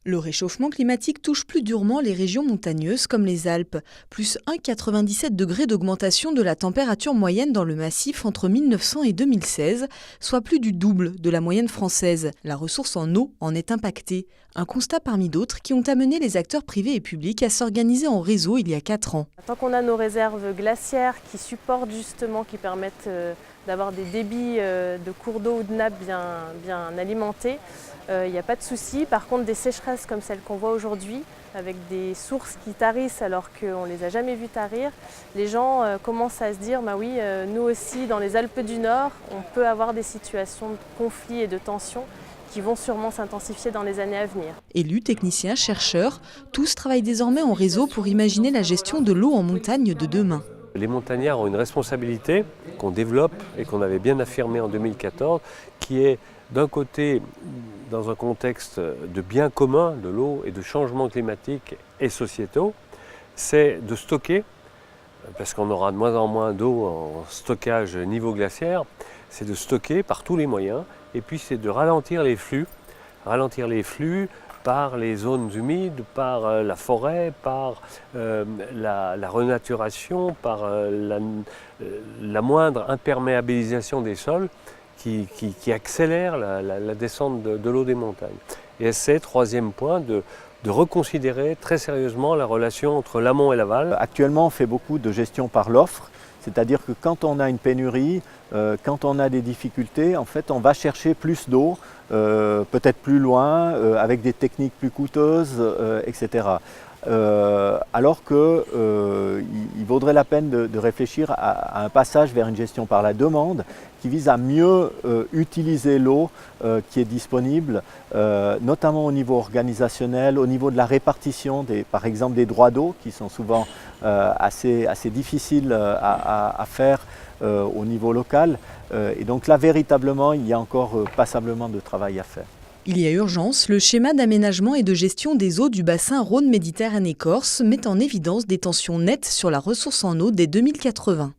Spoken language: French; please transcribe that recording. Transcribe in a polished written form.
Le réchauffement climatique touche plus durement les régions montagneuses comme les Alpes, plus 1,97 degrés d'augmentation de la température moyenne dans le massif entre 1900 et 2016, soit plus du double de la moyenne française. La ressource en eau en est impactée, un constat parmi d'autres qui ont amené les acteurs privés et publics à s'organiser en réseau il y a 4 ans. Tant qu'on a nos réserves glaciaires qui supportent justement, qui permettent d'avoir des débits de cours d'eau ou de nappes bien alimentés, il n'y a pas de souci. Par contre, des sécheresses comme celles qu'on voit aujourd'hui, avec des sources qui tarissent alors qu'on ne les a jamais vues tarir, les gens commencent à se dire bah oui, nous aussi dans les Alpes du Nord, on peut avoir des situations de conflit et de tension qui vont sûrement s'intensifier dans les années à venir. Élus, techniciens, chercheurs, tous travaillent désormais en réseau pour imaginer la gestion de l'eau en montagne de demain. Les montagnards ont une responsabilité qu'on développe et qu'on avait bien affirmée en 2014, qui est d'un côté, dans un contexte de bien commun de l'eau et de changements climatiques et sociétaux, c'est de stocker, parce qu'on aura de moins en moins d'eau en stockage niveau glaciaire, c'est de stocker par tous les moyens, et puis c'est de ralentir les flux par les zones humides, par la forêt, par la renaturation, par la moindre imperméabilisation des sols qui accélère la descente de l'eau des montagnes. Et c'est, troisième point, de reconsidérer très sérieusement la relation entre l'amont et l'aval. Actuellement, on fait beaucoup de gestion par l'offre. C'est-à-dire que quand on a une pénurie, quand on a des difficultés, en fait, on va chercher plus d'eau, peut-être plus loin, avec des techniques plus coûteuses, etc. Alors qu'il vaudrait la peine de réfléchir à un passage vers une gestion par la demande qui vise à mieux utiliser l'eau qui est disponible, notamment au niveau organisationnel, au niveau de la répartition, par exemple des droits d'eau qui sont souvent assez difficiles à faire au niveau local. Et donc là, véritablement, il y a encore passablement de travail à faire. Il y a urgence, le schéma d'aménagement et de gestion des eaux du bassin Rhône-Méditerranée-Corse met en évidence des tensions nettes sur la ressource en eau dès 2080.